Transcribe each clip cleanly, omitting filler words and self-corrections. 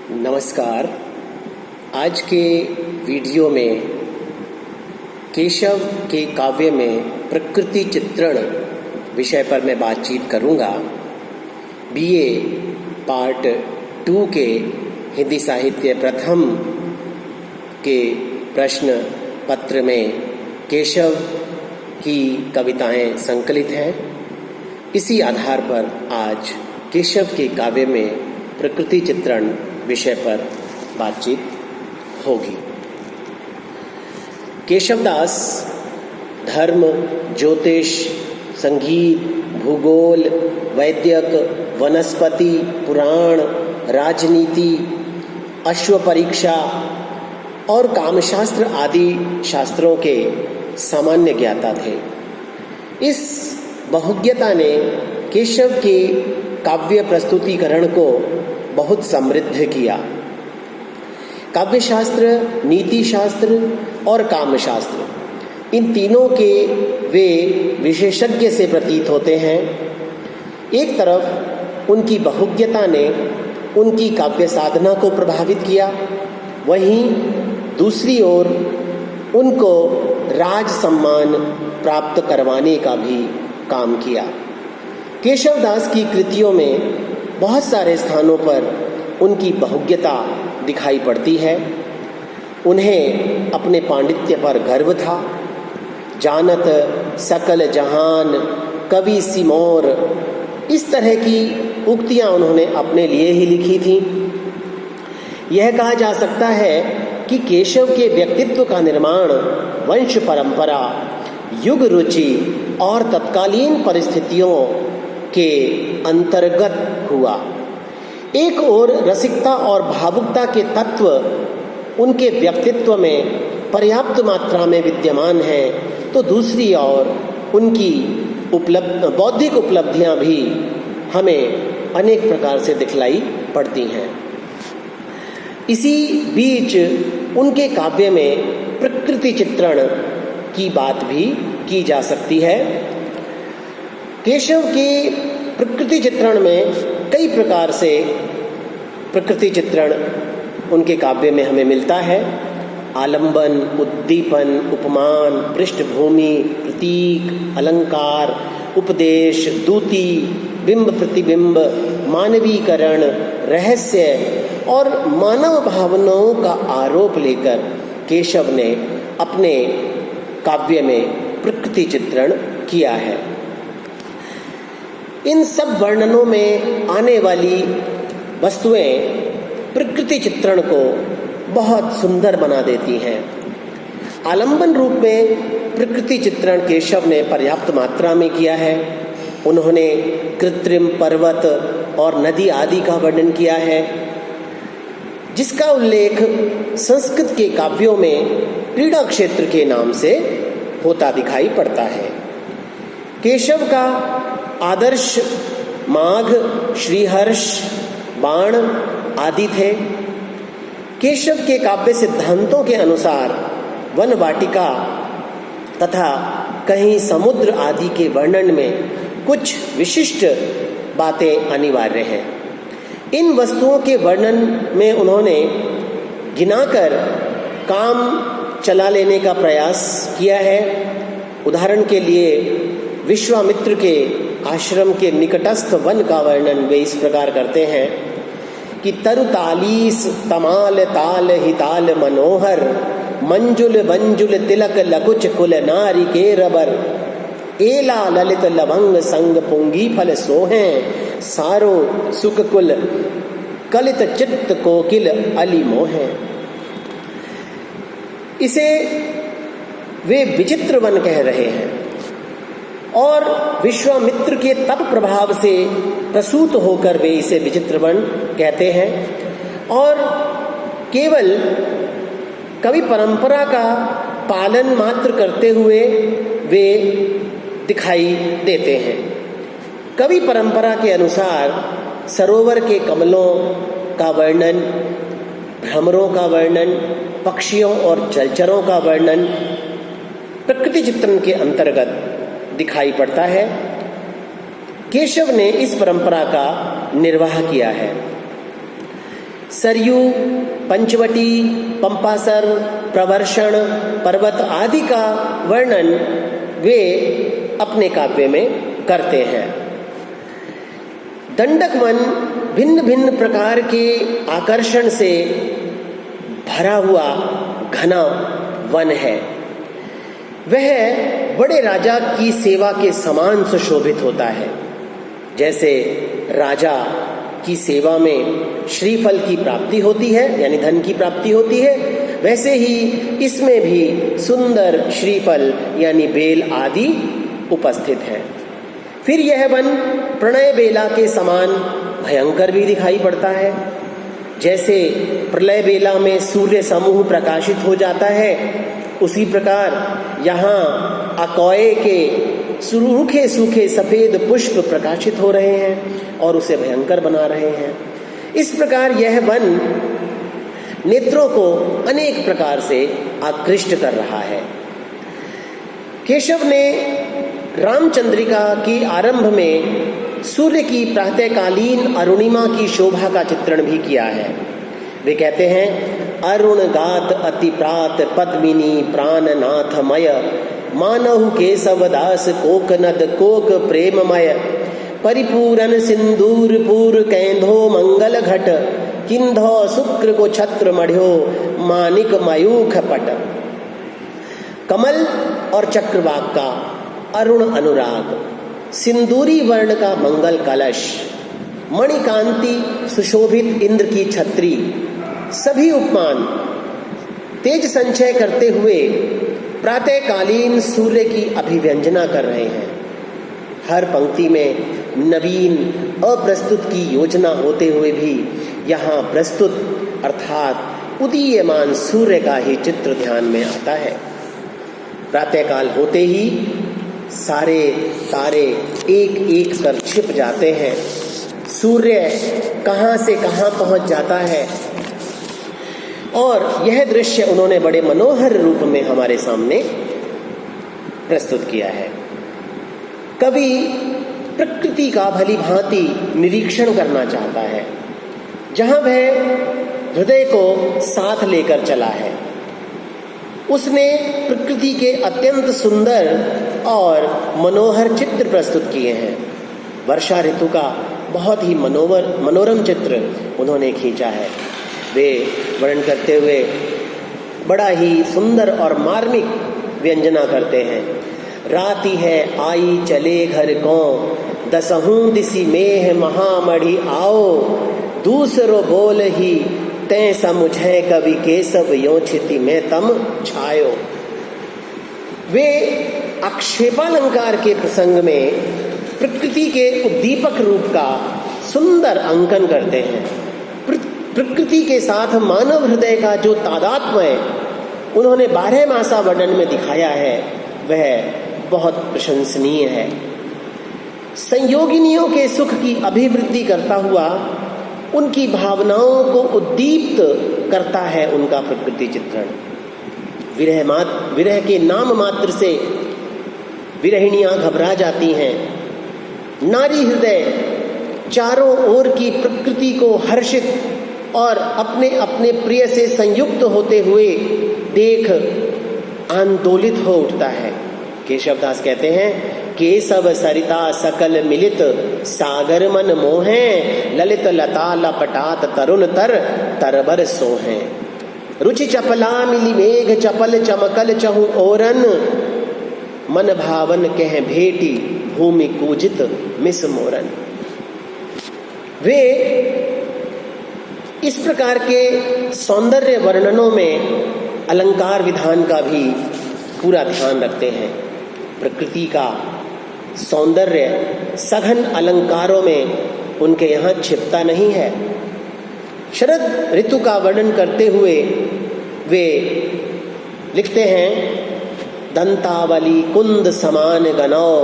नमस्कार। आज के वीडियो में केशव के काव्य में प्रकृति चित्रण विषय पर मैं बातचीत करूंगा। बीए पार्ट 2 के हिंदी साहित्य प्रथम के प्रश्न पत्र में केशव की कविताएं संकलित हैं। इसी आधार पर आज केशव के काव्य में प्रकृति चित्रण विषय पर बातचीत होगी। केशवदास धर्म, ज्योतिष, संगीत, भूगोल, वैद्यक, वनस्पति, पुराण, राजनीति, अश्व परीक्षा और कामशास्त्र आदि शास्त्रों के सामान्य ज्ञाता थे। इस बहुज्ञता ने केशव के काव्य प्रस्तुतिकरण को बहुत समृद्ध किया। काव्यशास्त्र, नीति शास्त्र और कामशास्त्र, इन तीनों के वे विशेषज्ञ से प्रतीत होते हैं। एक तरफ उनकी बहुज्ञता ने उनकी काव्य साधना को प्रभावित किया, वहीं दूसरी ओर उनको राज सम्मान प्राप्त करवाने का भी काम किया। केशवदास की कृतियों में बहुत सारे स्थानों पर उनकी बहुज्ञता दिखाई पड़ती है। उन्हें अपने पांडित्य पर गर्व था। जानत सकल जहान कवि सिमोर, इस तरह की उक्तियां उन्होंने अपने लिए ही लिखी थी। यह कहा जा सकता है कि केशव के व्यक्तित्व का निर्माण वंश परंपरा, युग रुचि और तत्कालीन परिस्थितियों के अंतर्गत हुआ। एक ओर रसिकता और भावुकता के तत्व उनके व्यक्तित्व में पर्याप्त मात्रा में विद्यमान हैं, तो दूसरी ओर उनकी बौद्धिक उपलब्धियां भी हमें अनेक प्रकार से दिखलाई पड़ती हैं। इसी बीच उनके काव्य में प्रकृति चित्रण की बात भी की जा सकती है। केशव के प्रकृति चित्रण में कई प्रकार से प्रकृति चित्रण उनके काव्य में हमें मिलता है। आलंबन, उद्दीपन, उपमान, पृष्ठभूमि, प्रतीक, अलंकार, उपदेश, दूती, बिंब प्रतिबिंब, मानवीकरण, रहस्य और मानव भावनाओं का आरोप लेकर केशव ने अपने काव्य में प्रकृति चित्रण किया है। इन सब वर्णनों में आने वाली वस्तुएं प्रकृति चित्रण को बहुत सुंदर बना देती हैं। आलंबन रूप में प्रकृति चित्रण केशव ने पर्याप्त मात्रा में किया है। उन्होंने कृत्रिम पर्वत और नदी आदि का वर्णन किया है, जिसका उल्लेख संस्कृत के काव्यों में क्रीड़ा क्षेत्र के नाम से होता दिखाई पड़ता है। केशव का आदर्श माघ, श्रीहर्ष, बाण आदि थे। केशव के काव्य सिद्धांतों के अनुसार वन वाटिका तथा कहीं समुद्र आदि के वर्णन में कुछ विशिष्ट बातें अनिवार्य हैं। इन वस्तुओं के वर्णन में उन्होंने गिनाकर काम चला लेने का प्रयास किया है। उदाहरण के लिए विश्वामित्र के आश्रम के निकटस्थ वन का वर्णन वे इस प्रकार करते हैं कि तरुतालीस तमाल ताल हिताल मनोहर, मंजुल बंजुल तिलक लकुच कुल नारी के रबर, एला ललित लवंग संग पुंगी फल सोहें, सारो सुख कुल कलित चित्त कोकिल अली मोहें। इसे वे विचित्र वन कह रहे हैं और विश्वामित्र के तप प्रभाव से प्रसूत होकर वे इसे विचित्र वन कहते हैं और केवल कवि परंपरा का पालन मात्र करते हुए वे दिखाई देते हैं। कवि परंपरा के अनुसार सरोवर के कमलों का वर्णन, भ्रमरों का वर्णन, पक्षियों और जलचरों का वर्णन प्रकृति चित्रण के अंतर्गत दिखाई पड़ता है। केशव ने इस परंपरा का निर्वाह किया है। सरयू, पंचवटी, पंपासर, प्रवर्षण, पर्वत आदि का वर्णन वे अपने काव्य में करते हैं। दंडक वन भिन्न भिन्न प्रकार के आकर्षण से भरा हुआ घना वन है। वह बड़े राजा की सेवा के समान सुशोभित होता है। जैसे राजा की सेवा में श्रीफल की प्राप्ति होती है, यानी धन की प्राप्ति होती है, वैसे ही इसमें भी सुंदर श्रीफल यानी बेल आदि उपस्थित है। फिर यह वन प्रणय बेला के समान भयंकर भी दिखाई पड़ता है। जैसे प्रलय बेला में सूर्य समूह प्रकाशित हो जाता है, उसी प्रकार यहाँ अकौए के सूखे सूखे सफेद पुष्प प्रकाशित हो रहे हैं और उसे भयंकर बना रहे हैं। इस प्रकार यह वन नेत्रों को अनेक प्रकार से आकृष्ट कर रहा है। केशव ने रामचंद्रिका की आरंभ में सूर्य की प्रातःकालीन अरुणिमा की शोभा का चित्रण भी किया है। वे कहते हैं, अरुण गात अति प्रात पद्मिनी प्राणनाथमय, मानहु केशवदास कोकनद कोक प्रेममय, परिपूरन सिंदूर पूर कैंधो मंगल घट, किंधो शुक्र को छत्र मढ़्यो मानिक मयूख पट। कमल और चक्रवाक का अरुण अनुराग, सिंदूरी वर्ण का मंगल कलश, मणिकांति सुशोभित इंद्र की छत्री, सभी उपमान तेज संचय करते हुए प्रातःकालीन सूर्य की अभिव्यंजना कर रहे हैं। हर पंक्ति में नवीन अप्रस्तुत की योजना होते हुए भी यहाँ प्रस्तुत अर्थात उदीयमान सूर्य का ही चित्र ध्यान में आता है। प्रातःकाल होते ही सारे तारे एक एक कर छिप जाते हैं, सूर्य कहाँ से कहाँ पहुँच जाता है, और यह दृश्य उन्होंने बड़े मनोहर रूप में हमारे सामने प्रस्तुत किया है। कवि प्रकृति का भली भांति निरीक्षण करना चाहता है, जहाँ वह हृदय को साथ लेकर चला है। उसने प्रकृति के अत्यंत सुंदर और मनोहर चित्र प्रस्तुत किए हैं। वर्षा ऋतु का बहुत ही मनोरम चित्र उन्होंने खींचा है। वे वर्णन करते हुए बड़ा ही सुंदर और मार्मिक व्यंजना करते हैं। राति है आई चले घर को, दसहूं दिसी मेह महामढ़ी आओ, दूसरो बोल ही तै समुझे कवि केशव यो छिति में तम छायो। वे आक्षेपालंकार के प्रसंग में प्रकृति के उद्दीपक रूप का सुंदर अंकन करते हैं। प्रकृति के साथ मानव हृदय का जो तादात्म्य उन्होंने 12 मासा वर्णन में दिखाया है, वह बहुत प्रशंसनीय है। संयोगिनियों के सुख की अभिवृद्धि करता हुआ उनकी भावनाओं को उद्दीप्त करता है उनका प्रकृति चित्रण। विरह के नाम मात्र से विरहिणियां घबरा जाती हैं। नारी हृदय चारों ओर की प्रकृति को हर्षित और अपने अपने प्रिय से संयुक्त होते हुए देख आंदोलित हो उठता है। केशवदास कहते हैं, केशव सरिता सकल मिलित सागर मन मोहे, ललित लता लपटात तरुण तर तरबर सोहे, रुचि चपला मिली मेघ चपल चमकल चहु ओरन, मन भावन कह भेटी भूमि कूजित मिस मोरन। वे इस प्रकार के सौंदर्य वर्णनों में अलंकार विधान का भी पूरा ध्यान रखते हैं। प्रकृति का सौंदर्य सघन अलंकारों में उनके यहाँ छिपता नहीं है। शरद ऋतु का वर्णन करते हुए वे लिखते हैं, दंतावली कुंद समान गनौ,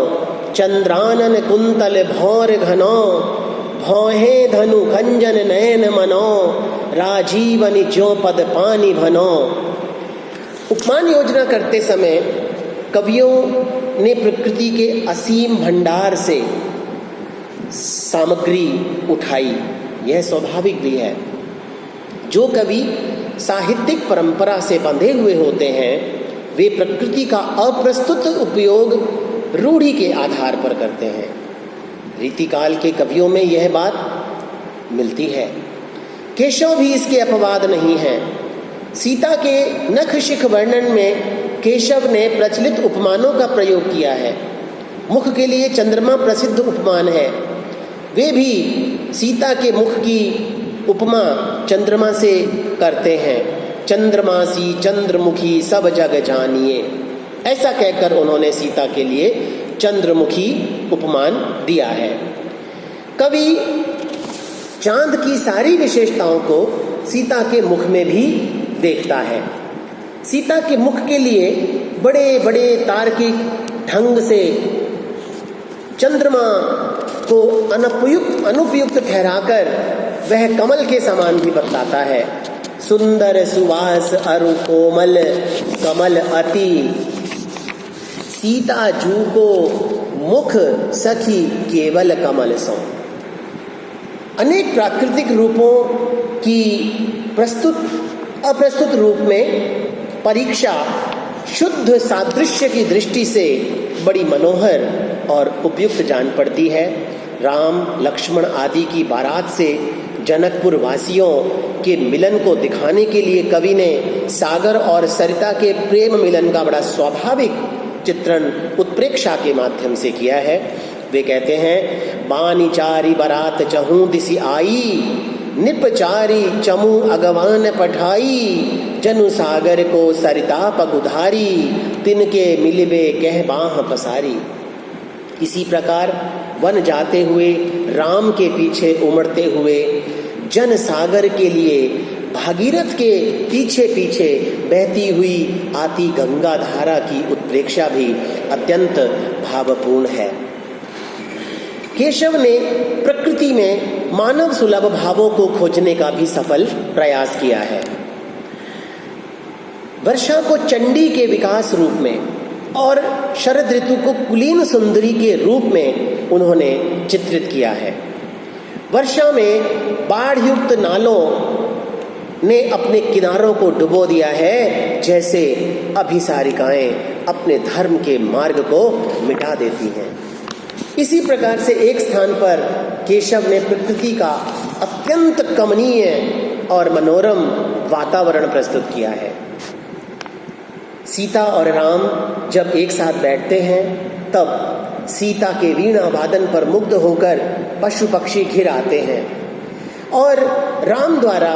चंद्रानन कुंतल भौर घनौ, भौहे धनु खंजन नयन मनो, राजीवनि ज्यों पद पानी भनो। उपमान योजना करते समय कवियों ने प्रकृति के असीम भंडार से सामग्री उठाई, यह स्वाभाविक भी है। जो कवि साहित्यिक परंपरा से बंधे हुए होते हैं वे प्रकृति का अप्रस्तुत उपयोग रूढ़ि के आधार पर करते हैं। रीतिकाल के कवियों में यह बात मिलती है। केशव भी इसके अपवाद नहीं है। सीता के नख शिख वर्णन में केशव ने प्रचलित उपमानों का प्रयोग किया है। मुख के लिए चंद्रमा प्रसिद्ध उपमान है। वे भी सीता के मुख की उपमा चंद्रमा से करते हैं। चंद्रमासी चंद्रमुखी सब जग जानिए, ऐसा कहकर उन्होंने सीता के लिए चंद्रमुखी उपमान दिया है। कवि चांद की सारी विशेषताओं को सीता के मुख में भी देखता है। सीता के मुख के लिए बड़े बड़े तार्किक ढंग से चंद्रमा को अनुपयुक्त ठहराकर वह कमल के समान भी बतलाता है। सुंदर सुवास अरु कोमल कमल अति, सीता जू को मुख सखी केवल कमल सो। अनेक प्राकृतिक रूपों की अप्रस्तुत रूप में परीक्षा शुद्ध सादृश्य की दृष्टि से बड़ी मनोहर और उपयुक्त जान पड़ती है। राम लक्ष्मण आदि की बारात से जनकपुर वासियों के मिलन को दिखाने के लिए कवि ने सागर और सरिता के प्रेम मिलन का बड़ा स्वाभाविक चित्रण उत्प्रेक्षा के माध्यम से किया है। वे कहते हैं, बानी चारी बारात चहूं दिसी आई, निप चारी चमू अगवान पठाई, जनु सागर को सरिता पगुधारी, तिनके मिलबे कह बाह पसारी। इसी प्रकार वन जाते हुए राम के पीछे उमड़ते हुए जन सागर के लिए भागीरथ के पीछे पीछे बहती हुई आती गंगा धारा की उत्प्रेक्षा भी अत्यंत भावपूर्ण है। केशव ने प्रकृति में मानव सुलभ भावों को खोजने का भी सफल प्रयास किया है। वर्षा को चंडी के विकास रूप में और शरद ऋतु को कुलीन सुंदरी के रूप में उन्होंने चित्रित किया है। वर्षा में बाढ़ युक्त नालों ने अपने किनारों को डुबो दिया है, जैसे अभिसारिकाएं अपने धर्म के मार्ग को मिटा देती हैं। इसी प्रकार से एक स्थान पर केशव ने प्रकृति का अत्यंत कमनीय और मनोरम वातावरण प्रस्तुत किया है। सीता और राम जब एक साथ बैठते हैं तब सीता के वीणा वादन पर मुग्ध होकर पशु पक्षी घिर आते हैं और राम द्वारा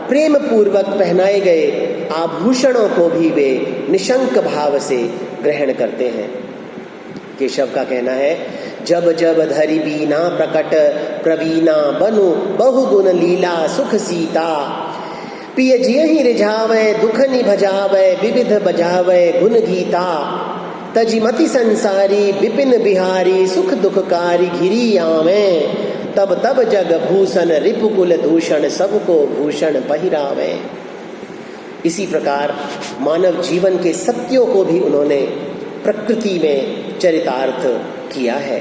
प्रेम पूर्वक पहनाए गए आभूषणों को भी वे निशंक भाव से ग्रहण करते हैं। केशव का कहना है, जब जब धरि बीना प्रकट प्रवीणा बनु बहुगुण लीला सुख सीता, पिय जियहि रिझावै दुख निभजावै विविध बजावै गुण गीता, तजिमति संसारी विपिन बिहारी सुख दुखकारी घिरी आवे, तब तब जग भूषण रिपुकुल दूषण सबको भूषण पहिरावे। इसी प्रकार मानव जीवन के सत्यों को भी उन्होंने प्रकृति में चरितार्थ किया है।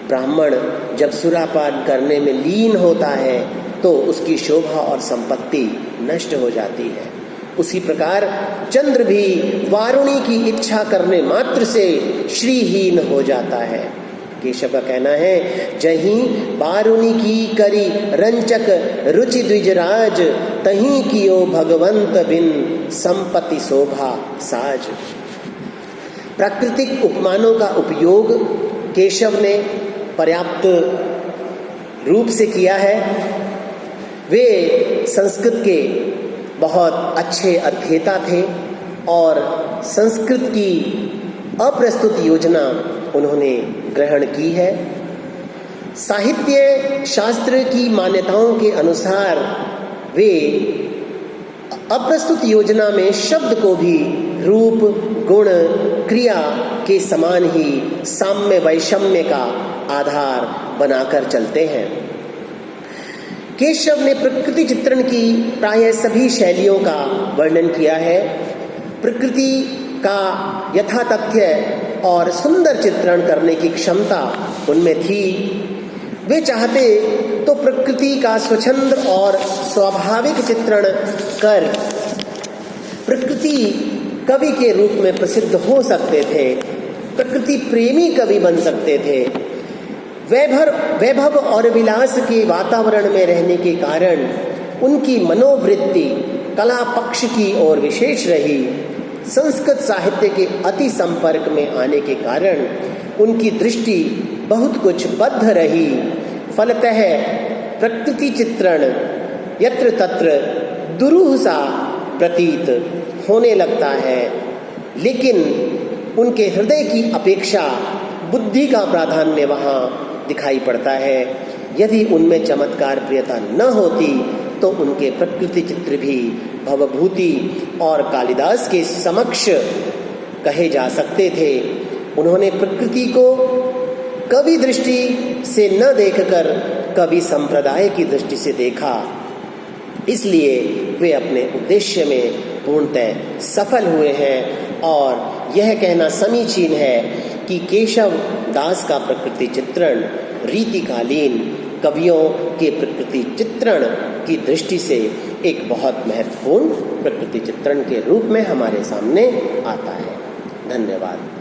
ब्राह्मण जब सुरापान करने में लीन होता है तो उसकी शोभा और संपत्ति नष्ट हो जाती है। उसी प्रकार चंद्र भी वारुणी की इच्छा करने मात्र से श्रीहीन हो जाता है। केशव का कहना है, जहीं वारुणी की करी रंचक रुचि द्विजराज, तहीं कियो भगवंत बिन संपत्ति शोभा साज। प्राकृतिक उपमानों का उपयोग केशव ने पर्याप्त रूप से किया है। वे संस्कृत के बहुत अच्छे अध्येता थे और संस्कृत की अप्रस्तुत योजना उन्होंने ग्रहण की है। साहित्य शास्त्र की मान्यताओं के अनुसार वे अप्रस्तुत योजना में शब्द को भी रूप गुण क्रिया के समान ही साम्य वैषम्य का आधार बनाकर चलते हैं। केशव ने प्रकृति चित्रण की प्रायः सभी शैलियों का वर्णन किया है। प्रकृति का यथातथ्य और सुंदर चित्रण करने की क्षमता उनमें थी। वे चाहते तो प्रकृति का स्वच्छंद और स्वाभाविक चित्रण कर प्रकृति कवि के रूप में प्रसिद्ध हो सकते थे, प्रकृति प्रेमी कवि बन सकते थे। वैभव और विलास के वातावरण में रहने के कारण उनकी मनोवृत्ति कला पक्ष की ओर विशेष रही। संस्कृत साहित्य के अति संपर्क में आने के कारण उनकी दृष्टि बहुत कुछ बद्ध रही। फलतः प्रकृति चित्रण यत्र तत्र दुरूह सा प्रतीत होने लगता है, लेकिन उनके हृदय की अपेक्षा बुद्धि का प्राधान्य वहाँ दिखाई पड़ता है। यदि उनमें चमत्कार प्रियता न होती तो उनके प्रकृति चित्र भी भवभूति और कालिदास के समक्ष कहे जा सकते थे। उन्होंने प्रकृति को कवि दृष्टि से न देखकर कवि संप्रदाय की दृष्टि से देखा, इसलिए वे अपने उद्देश्य में पूर्णतः सफल हुए हैं। और यह कहना समीचीन है कि केशव दास का प्रकृति चित्रण रीतिकालीन कवियों के प्रकृति चित्रण की दृष्टि से एक बहुत महत्वपूर्ण प्रकृति चित्रण के रूप में हमारे सामने आता है। धन्यवाद।